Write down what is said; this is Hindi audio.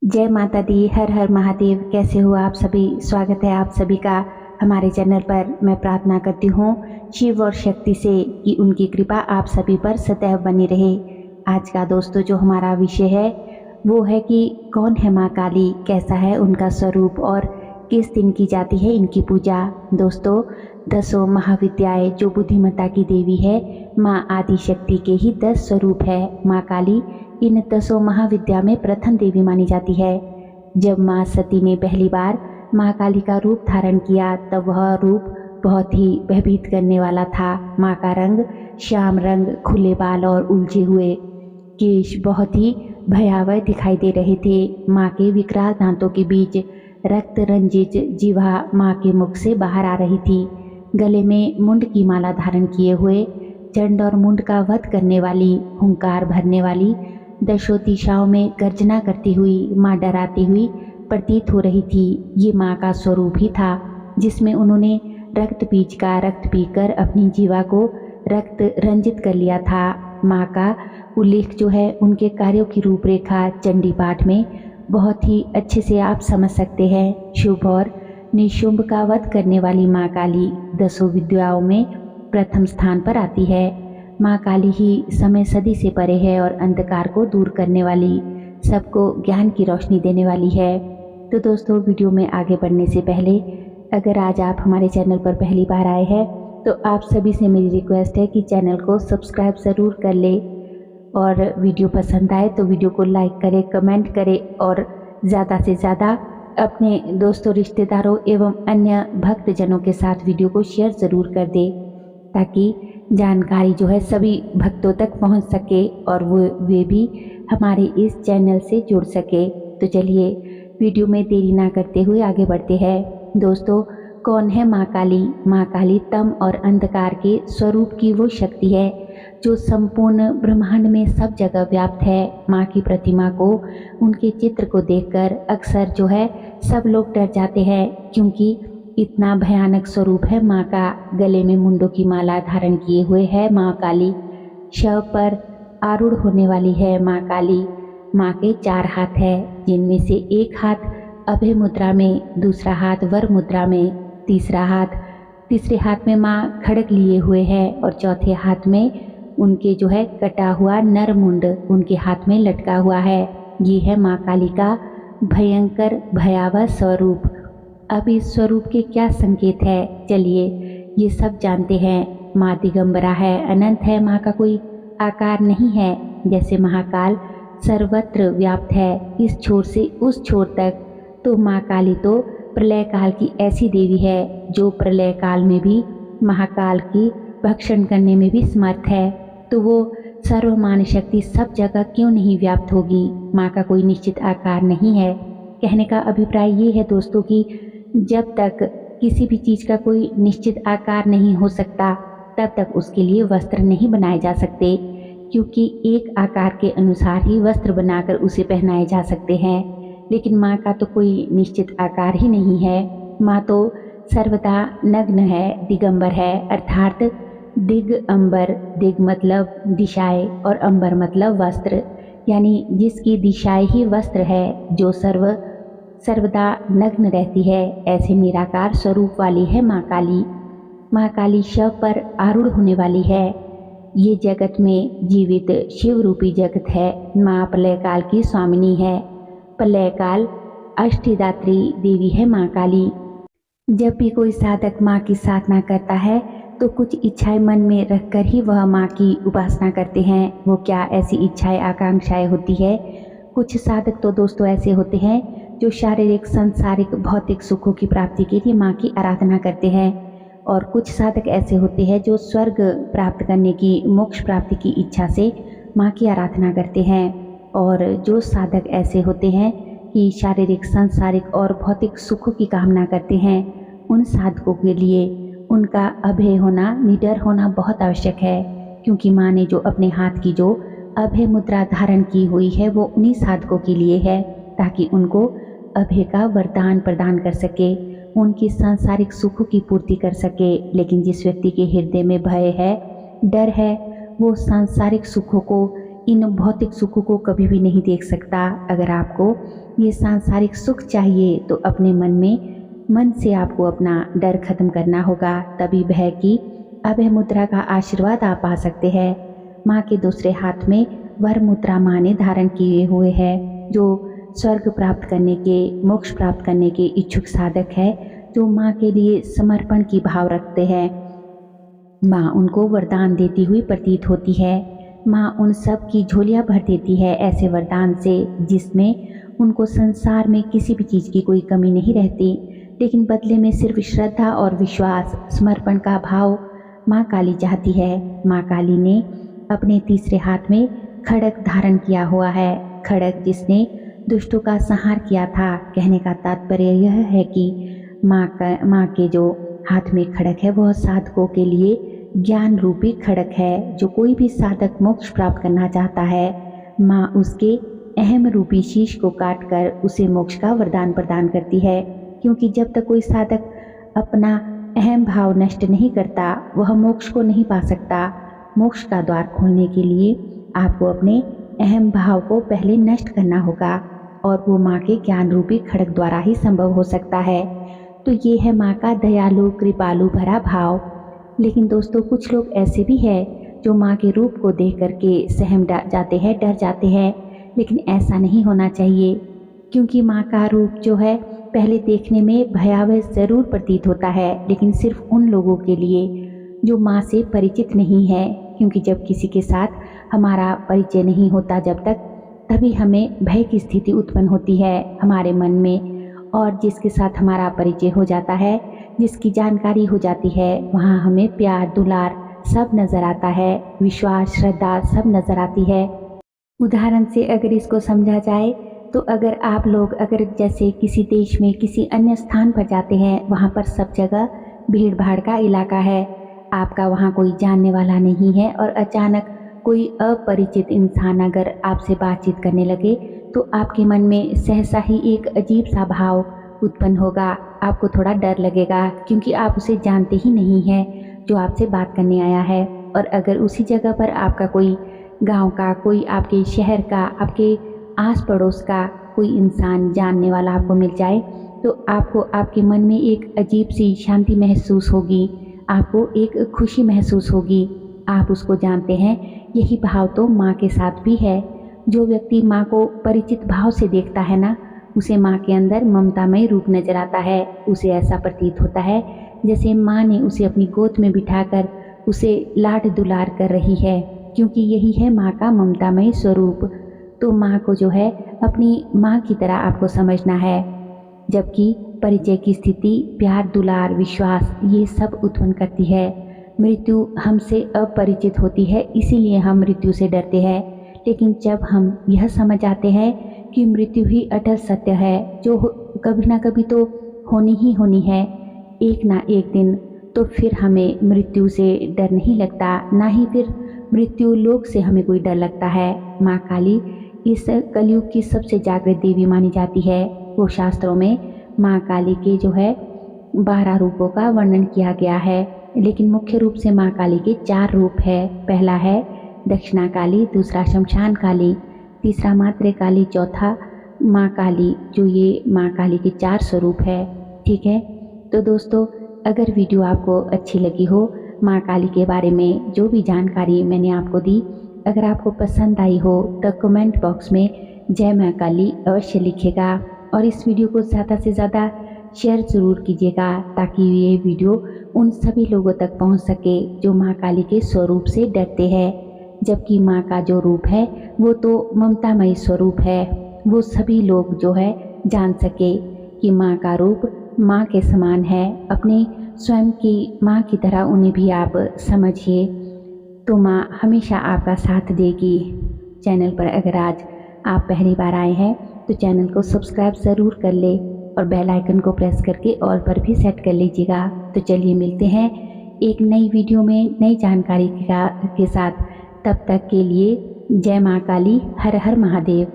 जय माता दी। हर हर महादेव। कैसे हो आप सभी? स्वागत है आप सभी का हमारे चैनल पर। मैं प्रार्थना करती हूँ शिव और शक्ति से कि उनकी कृपा आप सभी पर सदैव बनी रहे। आज का दोस्तों जो हमारा विषय है वो है कि कौन है माँ काली, कैसा है उनका स्वरूप और किस दिन की जाती है इनकी पूजा। दोस्तों, दसों महाविद्याएं जो बुद्धिमत्ता की देवी है, माँ आदि शक्ति के ही 10 स्वरूप है। माँ काली इन 10 महाविद्या में प्रथम देवी मानी जाती है। जब माँ सती ने पहली बार माँ काली का रूप धारण किया तब वह रूप बहुत ही भयभीत करने वाला था। माँ का रंग श्याम रंग, खुले बाल और उलझे हुए केश बहुत ही भयावह दिखाई दे रहे थे। माँ के विकराल दांतों के बीच रक्त रंजित जीवा माँ के मुख से बाहर आ रही थी। गले में मुंड की माला धारण किए हुए चंड और मुंड का वध करने वाली, हुंकार भरने वाली, दशों दिशाओं में गर्जना करती हुई माँ डराती हुई प्रतीत हो रही थी। ये माँ का स्वरूप ही था जिसमें उन्होंने रक्त बीज का रक्त पीकर अपनी जीवा को रक्त रंजित कर लिया था। माँ का उल्लेख जो है उनके कार्यों की रूपरेखा चंडी पाठ में बहुत ही अच्छे से आप समझ सकते हैं। शुभ और निशुंभ का वध करने वाली माँ काली 10 विद्याओं में प्रथम स्थान पर आती है। माँ काली ही समय सदी से परे है और अंधकार को दूर करने वाली, सबको ज्ञान की रोशनी देने वाली है। तो दोस्तों, वीडियो में आगे बढ़ने से पहले अगर आज आप हमारे चैनल पर पहली बार आए हैं तो आप सभी से मेरी रिक्वेस्ट है कि चैनल को सब्सक्राइब ज़रूर कर ले और वीडियो पसंद आए तो वीडियो को लाइक करें, कमेंट करें और ज़्यादा से ज़्यादा अपने दोस्तों, रिश्तेदारों एवं अन्य भक्तजनों के साथ वीडियो को शेयर ज़रूर कर दे ताकि जानकारी जो है सभी भक्तों तक पहुंच सके और वे भी हमारे इस चैनल से जुड़ सके। तो चलिए वीडियो में देरी ना करते हुए आगे बढ़ते हैं। दोस्तों, कौन है माँ काली? माँ काली तम और अंधकार के स्वरूप की वो शक्ति है जो संपूर्ण ब्रह्मांड में सब जगह व्याप्त है। माँ की प्रतिमा को, उनके चित्र को देखकर अक्सर जो है सब लोग डर जाते हैं क्योंकि इतना भयानक स्वरूप है माँ का। गले में मुंडों की माला धारण किए हुए है माँ काली। शव पर आरूढ़ होने वाली है माँ काली। माँ के 4 हाथ है जिनमें से एक हाथ अभय मुद्रा में, दूसरा हाथ वर मुद्रा में, तीसरे हाथ में माँ खड़ग लिए हुए है और चौथे हाथ में उनके जो है कटा हुआ नर मुंड उनके हाथ में लटका हुआ है। ये है माँ काली का भयंकर भयावह स्वरूप। अब इस स्वरूप के क्या संकेत है, चलिए ये सब जानते हैं। माँ दिगंबरा है, अनंत है, माँ का कोई आकार नहीं है। जैसे महाकाल सर्वत्र व्याप्त है इस छोर से उस छोर तक, तो माँ काली तो प्रलय काल की ऐसी देवी है जो प्रलय काल में भी महाकाल की भक्षण करने में भी समर्थ है। तो वो सर्वमान्य शक्ति सब जगह क्यों नहीं व्याप्त होगी? माँ का कोई निश्चित आकार नहीं है। कहने का अभिप्राय ये है दोस्तों कि जब तक किसी भी चीज़ का कोई निश्चित आकार नहीं हो सकता तब तक उसके लिए वस्त्र नहीं बनाए जा सकते, क्योंकि एक आकार के अनुसार ही वस्त्र बनाकर उसे पहनाए जा सकते हैं। लेकिन माँ का तो कोई निश्चित आकार ही नहीं है। माँ तो सर्वदा नग्न है, दिगंबर है, अर्थात दिग अंबर, दिग मतलब दिशाएं और अंबर मतलब वस्त्र, यानी जिसकी दिशाएं ही वस्त्र है, जो सर्वदा नग्न रहती है, ऐसे निराकार स्वरूप वाली है माँ काली। माँ काली शव पर आरूढ़ होने वाली है। ये जगत में जीवित शिव रूपी जगत है। माँ प्रलय काल की स्वामिनी है। प्रलय काल अष्टदात्री देवी है माँ काली। जब भी कोई साधक माँ की साधना करता है तो कुछ इच्छाएं मन में रखकर ही वह माँ की उपासना करते हैं। वो क्या ऐसी इच्छाएं आकांक्षाएं होती है? कुछ साधक तो दोस्तों ऐसे होते हैं जो शारीरिक सांसारिक भौतिक सुखों की प्राप्ति के लिए माँ की आराधना करते हैं, और कुछ साधक ऐसे होते हैं जो स्वर्ग प्राप्त करने की, मोक्ष प्राप्ति की इच्छा से माँ की आराधना करते हैं। और जो साधक ऐसे होते हैं कि शारीरिक सांसारिक और भौतिक सुखों की कामना करते हैं, उन साधकों के लिए उनका अभय होना, निडर होना बहुत आवश्यक है, क्योंकि माँ ने जो अपने हाथ की जो अभय मुद्रा धारण की हुई है वो उन्हीं साधकों के लिए है ताकि उनको अभय का वरदान प्रदान कर सके, उनकी सांसारिक सुखों की पूर्ति कर सके। लेकिन जिस व्यक्ति के हृदय में भय है, डर है, वो सांसारिक सुखों को इन भौतिक सुखों को कभी भी नहीं देख सकता। अगर आपको ये सांसारिक सुख चाहिए तो अपने मन से आपको अपना डर खत्म करना होगा, तभी भय की अभय मुद्रा का आशीर्वाद आप पा सकते हैं। माँ के दूसरे हाथ में वर मुद्रा माँ ने धारण किए हुए है। जो स्वर्ग प्राप्त करने के, मोक्ष प्राप्त करने के इच्छुक साधक है, जो माँ के लिए समर्पण की भाव रखते हैं, माँ उनको वरदान देती हुई प्रतीत होती है। माँ उन सब की झोलियाँ भर देती है ऐसे वरदान से जिसमें उनको संसार में किसी भी चीज़ की कोई कमी नहीं रहती, लेकिन बदले में सिर्फ श्रद्धा और विश्वास, समर्पण का भाव माँ काली चाहती है। माँ काली ने अपने तीसरे हाथ में खड्ग धारण किया हुआ है। खड्ग जिसने दुष्टों का संहार किया था। कहने का तात्पर्य यह है कि माँ के जो हाथ में खड्ग है वह साधकों के लिए ज्ञान रूपी खड्ग है। जो कोई भी साधक मोक्ष प्राप्त करना चाहता है, माँ उसके अहम रूपी शीश को काटकर उसे मोक्ष का वरदान प्रदान करती है। क्योंकि जब तक कोई साधक अपना अहम भाव नष्ट नहीं करता, वह मोक्ष को नहीं पा सकता। मोक्ष का द्वार खोलने के लिए आपको अपने अहम भाव को पहले नष्ट करना होगा और वो माँ के ज्ञान रूपी खड्ग द्वारा ही संभव हो सकता है। तो ये है माँ का दयालु कृपालु भरा भाव। लेकिन दोस्तों, कुछ लोग ऐसे भी हैं जो माँ के रूप को देख करके सहम जाते हैं, डर जाते हैं, लेकिन ऐसा नहीं होना चाहिए। क्योंकि माँ का रूप जो है पहले देखने में भयावह ज़रूर प्रतीत होता है, लेकिन सिर्फ उन लोगों के लिए जो माँ से परिचित नहीं है। क्योंकि जब किसी के साथ हमारा परिचय नहीं होता जब तक, तभी हमें भय की स्थिति उत्पन्न होती है हमारे मन में। और जिसके साथ हमारा परिचय हो जाता है, जिसकी जानकारी हो जाती है, वहाँ हमें प्यार दुलार सब नज़र आता है, विश्वास श्रद्धा सब नज़र आती है। उदाहरण से अगर इसको समझा जाए तो अगर आप लोग अगर जैसे किसी देश में किसी अन्य स्थान पर जाते हैं, वहाँ पर सब जगह भीड़ भाड़ का इलाका है, आपका वहाँ कोई जानने वाला नहीं है और अचानक कोई अपरिचित इंसान अगर आपसे बातचीत करने लगे तो आपके मन में सहसा ही एक अजीब सा भाव उत्पन्न होगा। आपको थोड़ा डर लगेगा क्योंकि आप उसे जानते ही नहीं हैं जो आपसे बात करने आया है। और अगर उसी जगह पर आपका कोई गांव का, कोई आपके शहर का, आपके आस पड़ोस का कोई इंसान जानने वाला आपको मिल जाए तो आपको आपके मन में एक अजीब सी शांति महसूस होगी, आपको एक खुशी महसूस होगी। आप उसको जानते हैं। यही भाव तो माँ के साथ भी है। जो व्यक्ति माँ को परिचित भाव से देखता है ना, उसे माँ के अंदर ममतामय रूप नजर आता है। उसे ऐसा प्रतीत होता है जैसे माँ ने उसे अपनी गोद में बिठाकर उसे लाड दुलार कर रही है, क्योंकि यही है माँ का ममतामय स्वरूप। तो माँ को जो है अपनी माँ की तरह आपको समझना है। जबकि परिचय की स्थिति प्यार दुलार विश्वास ये सब उत्पन्न करती है। मृत्यु हमसे अपरिचित होती है, इसीलिए हम मृत्यु से डरते हैं। लेकिन जब हम यह समझ आते हैं कि मृत्यु ही अटल सत्य है, जो कभी ना कभी तो होनी ही होनी है एक ना एक दिन, तो फिर हमें मृत्यु से डर नहीं लगता, ना ही फिर मृत्यु लोक से हमें कोई डर लगता है। माँ काली इस कलयुग की सबसे जागृत देवी मानी जाती है। वो शास्त्रों में माँ काली के जो है 12 रूपों का वर्णन किया गया है, लेकिन मुख्य रूप से माँ काली के 4 रूप है। पहला है दक्षिणा काली, दूसरा शमशान काली, तीसरा मात्रे काली, चौथा माँ काली, जो ये माँ काली के 4 स्वरूप है। ठीक है, तो दोस्तों अगर वीडियो आपको अच्छी लगी हो, माँ काली के बारे में जो भी जानकारी मैंने आपको दी, अगर आपको पसंद आई हो तो कमेंट बॉक्स में जय माँ काली अवश्य लिखिएगा और इस वीडियो को ज़्यादा से ज़्यादा शेयर ज़रूर कीजिएगा ताकि ये वीडियो उन सभी लोगों तक पहुंच सके जो माँ काली के स्वरूप से डरते हैं। जबकि माँ का जो रूप है वो तो ममतामयी स्वरूप है, वो सभी लोग जो है जान सके कि माँ का रूप माँ के समान है। अपने स्वयं की माँ की तरह उन्हें भी आप समझिए, तो माँ हमेशा आपका साथ देगी। चैनल पर अगर आज आप पहली बार आए हैं तो चैनल को सब्सक्राइब ज़रूर कर ले और बेल आइकन को प्रेस करके ऑल पर भी सेट कर लीजिएगा। तो चलिए मिलते हैं एक नई वीडियो में नई जानकारी के साथ। तब तक के लिए जय माँ काली, हर हर महादेव।